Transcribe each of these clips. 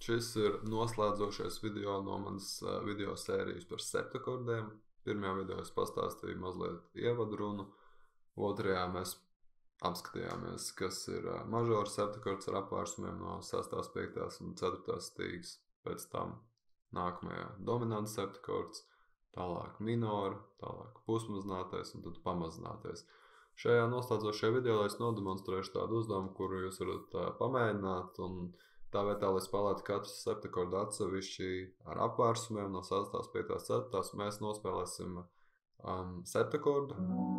Šis ir noslēdzošais video no manas video sērijas par septakordiem. Pirmajā video es pastāstīju mazliet ievadu runu. Otrajā mēs apskatījāmies, kas ir mažors septakords ar apvērsumiem no 6., 5. un 4. stīgas. Pēc tam nākamajā dominants septakords, tālāk minora, tālāk pusmazinātais un tad pamazinātais. Šajā noslēdzošajā video es nodemonstrēšu tādu uzdevumu, kuru jūs varat pamēģināt, un tā vietā, lai spēlētu katru septakordu atsevišķi ar apvērsumiem no 6., 5., 4. mēs nospēlēsim septakordu,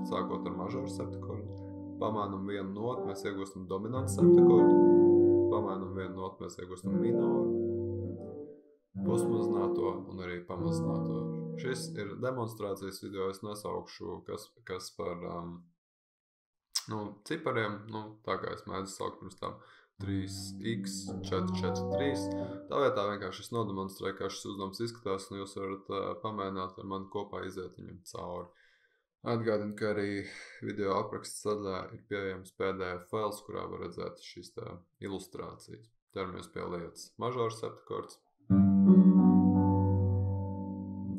sākot ar mažoru septakordu. Pamainam vienu notu, mēs iegūstam dominantu septakordu. Pamainam vienu notu, mēs iegūstam minoru, pusmazināto un arī pamazināto. Šis ir demonstrācijas video, es nesaukšu, kas par cipariem, tā kā es mēdzu saukt pirms tam 3x, 4, 4, 3. Tā vietā vienkārši es nodemonstrēju, kā šis uzdevums izskatās, un jūs varat pamēģināt ar mani kopā iziet viņam cauri. Atgādinu, ka arī video apraksta sadaļā ir pieejams PDF fails, kurā var redzēt šīs ilustrācijas. Ķeramies pie lietas. Mažors septakords,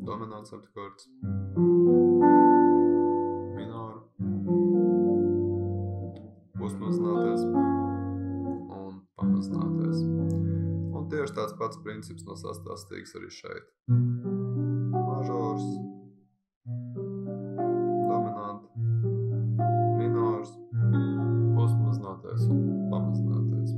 dominants septakords, minora, pusmazinātais un pamazinātais. Un tieši tāds pats princips no 6. stīgas arī šeit. Mažors, dominanta, minors, pusmazinātais un pamazinātais.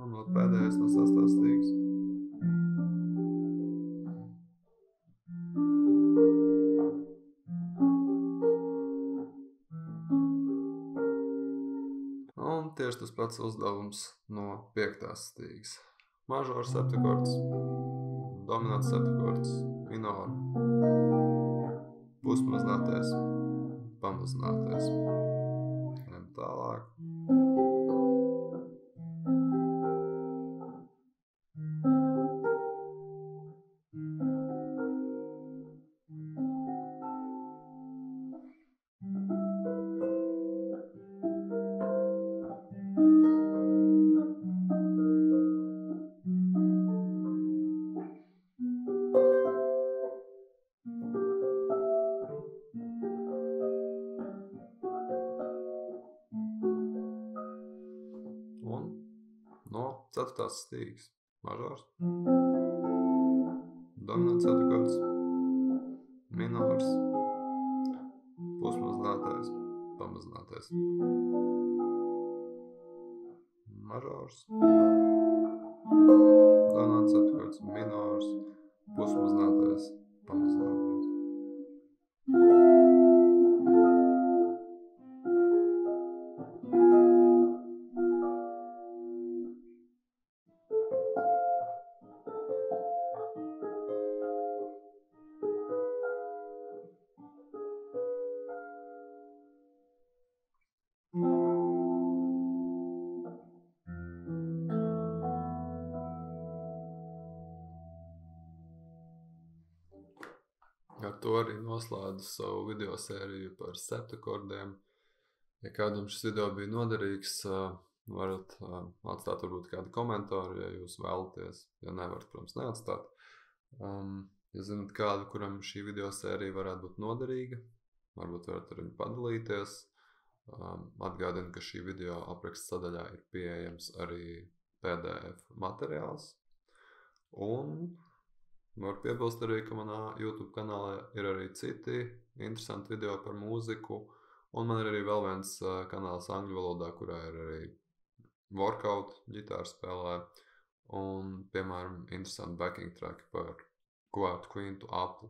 Un vēl pēdējais no 6. stīgas. Un tieši tas pats uzdevums no 5. stīgas. Mažors septakords, dominants septakords, minora, pusmazinātais, pamazinātais. Ejam tālāk. Un no 4. stīgas. Mažors, dominants septakords, minors, pusmazinātais, pamazinātais. Mažors, dominants septakords, minors, pusmazinātais, pamazinātais. Ar to arī noslēdzu savu video sēriju par septakordiem. Ja kādam šis video bija noderīgs, varat atstāt varbūt kādu komentāru, ja jūs vēlaties. Ja nevarat, protams, neatstāt. Ja zinat kādu, kuram šī video sērija varētu būt noderīga, varbūt varat ar viņu padalīties. Atgādinu, ka šī video apraksta sadaļā ir pieejams arī PDF materiāls. Un var piebilst arī, ka manā YouTube kanālā ir arī citi interesanti video par mūziku. Un man ir arī vēl viens kanāls angļu valodā, kurā ir arī workout, ģitāru spēlē. Un, piemēram, interesanti backing track par Quiet Queen to Apple.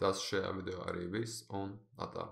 Tas šajā video arī viss un atā.